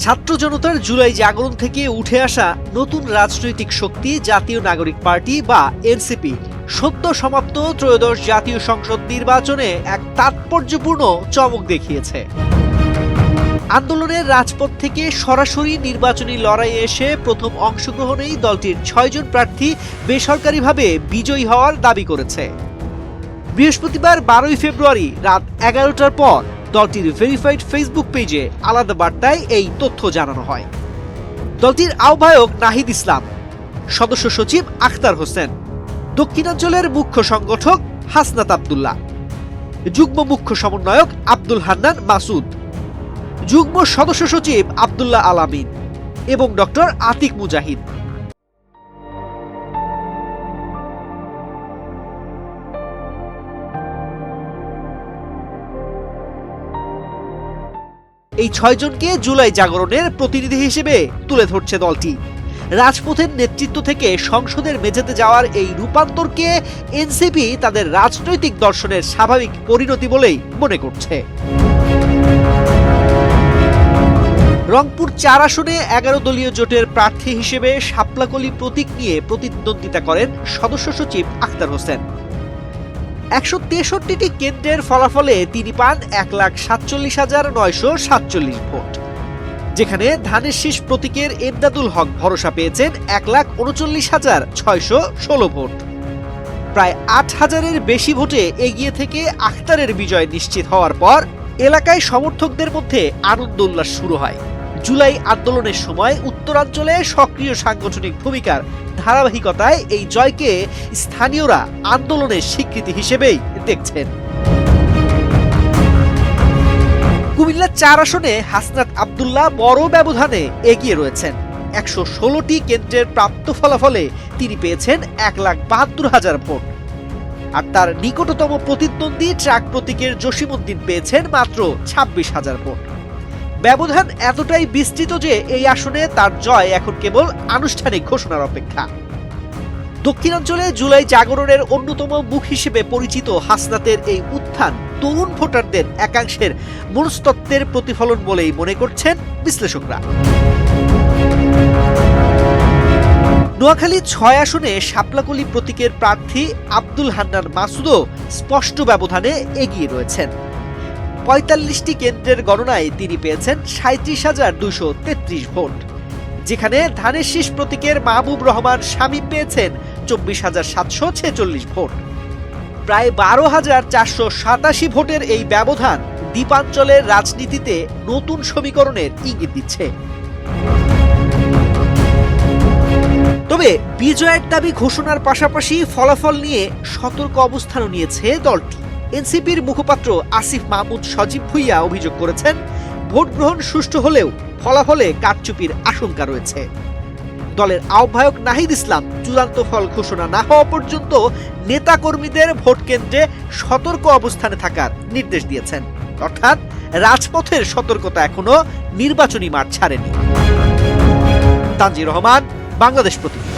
ছাত্র জনতার জুলাই জাগরণ থেকে উঠে আসা নতুন রাজনৈতিক শক্তি জাতীয় নাগরিক পার্টি বা এনসিপি সদ্য সমাপ্ত ত্রয়োদশ জাতীয় সংসদ নির্বাচনে এক তাৎপর্যপূর্ণ চমক দেখিয়েছে। আন্দোলনের রাজপথ থেকে সরাসরি নির্বাচনী লড়াইয়ে এসে প্রথম অংশগ্রহণেই দলটির ৬ জন প্রার্থী বেসরকারিভাবে বিজয়ী হওয়ার দাবি করেছে। বৃহস্পতিবার ১২ ফেব্রুয়ারি রাত ১১টার পর দলটির ভেরিফাইড ফেসবুক পেজে আলাদা বার্তায় এই তথ্য জানানো হয়। দলটির আহ্বায়ক নাহিদ ইসলাম, সদস্য সচিব আখতার হোসেন, দক্ষিণাঞ্চলের মুখ্য সংগঠক হাসনাত আব্দুল্লাহ, যুগ্ম মুখ্য সমন্বয়ক আব্দুল হান্নান মাসুদ, যুগ্ম সদস্য সচিব আব্দুল্লাহ আলামিন এবং ডক্টর আতিক মুজাহিদ। এই ৬ জনকে জুলাই জাগরণের প্রতিনিধি হিসেবে তুলে ধরছে দলটি। রাজপথের নেতৃত্ব থেকে সংসদের মেঝেতে যাওয়ার এই রূপান্তরকে এনসিপি তাদের রাজনৈতিক দর্শনের স্বাভাবিক পরিণতি বলেই মনে করছে। রংপুর ৪ আসনে ১১ দলীয় জোটের প্রার্থী হিসেবে শাপলাকলি প্রতীক নিয়ে প্রতিদ্বন্দ্বিতা করেন সদস্য সচিব আখতার হোসেন। ১৬৩টি কেন্দ্রের ফলাফলে তিনি পান ১,৪৭,৯৪৭ ভোট, যেখানে ধানের শীষ প্রতীকের এমদাদুল হক ভরসা পেয়েছেন ১,৩৯,৬১৬ ভোট। প্রায় ৮,০০০-এর বেশি ভোটে এগিয়ে থেকে আখতারের বিজয় নিশ্চিত হওয়ার পর এলাকায় সমর্থকদের মধ্যে আনন্দ উল্লাস শুরু হয়। জুলাই আন্দোলনের সময় উত্তরাঞ্চলে সক্রিয় সাংগঠনিক ভূমিকার ধারাবাহিকতায় এই জয়কে স্থানীয়রা আন্দোলনের স্বীকৃতি হিসেবেই দেখছেন। কুমিল্লা ৪ আসনে হাসনাত আব্দুল্লাহ বড় ব্যবধানে এগিয়ে রয়েছেন। ১১৬টি কেন্দ্রের প্রাপ্ত ফলাফলে তিনি পেয়েছেন ১,৭২,০০০ ভোট, আর তার নিকটতম প্রতিদ্বন্দ্বী ট্রাক প্রতীকের জসিমউদ্দিন পেয়েছেন মাত্র ২৬,০০০ ভোট। ব্যবধান এতটাই বিস্তৃত যে এই আসনে তার জয় এখন কেবল আনুষ্ঠানিক ঘোষণার অপেক্ষা। দক্ষিণাঞ্চলে জুলাই জাগরণের অন্যতম মুখ হিসেবে পরিচিত হাসনাতের এই উত্থান তরুণ ভোটারদের একাংশের মনস্তত্ত্বের প্রতিফলন বলেই মনে করছেন বিশ্লেষকরা। নোয়াখালী ৬ আসনে শাপলাকলি প্রতীকের প্রার্থী আব্দুল হান্নান মাসুদও স্পষ্ট ব্যবধানে এগিয়ে রয়েছেন। ৪৫টি কেন্দ্রের গণনায় তিনি পেয়েছেন ৩৭,২৩৩ ভোট, যেখানে ধানের শীষ প্রতীকের মাহবুব রহমান শামীম পেয়েছেন ২৪,৭৪৬ ভোট। প্রায় ১২,৪৮৭ ভোটের এই ব্যবধান দ্বীপাঞ্চলের রাজনীতিতে নতুন সমীকরণের ইঙ্গিত দিচ্ছে। তবে বিজয়ের দাবি ঘোষণার পাশাপাশি ফলাফল নিয়ে সতর্ক অবস্থানও নিয়েছে দলটি। এনসিপির মুখপাত্র আসিফ মাহমুদ সজীব ভুইয়া অভিযোগ করেছেন, ভোট গ্রহণ সুষ্ঠু হলেও ফলাফলে কারচুপির আশঙ্কা রয়েছে। দলের আহ্বায়ক নাহিদ ইসলাম চূড়ান্ত ফল ঘোষণা না হওয়া পর্যন্ত নেতাকর্মীদের ভোট কেন্দ্রে সতর্ক অবস্থানে থাকার নির্দেশ দিয়েছেন, অর্থাৎ রাজপথের সতর্কতা এখনো নির্বাচনী মাঠ ছাড়েনি। তানজির রহমান, বাংলাদেশ প্রতিনিধি।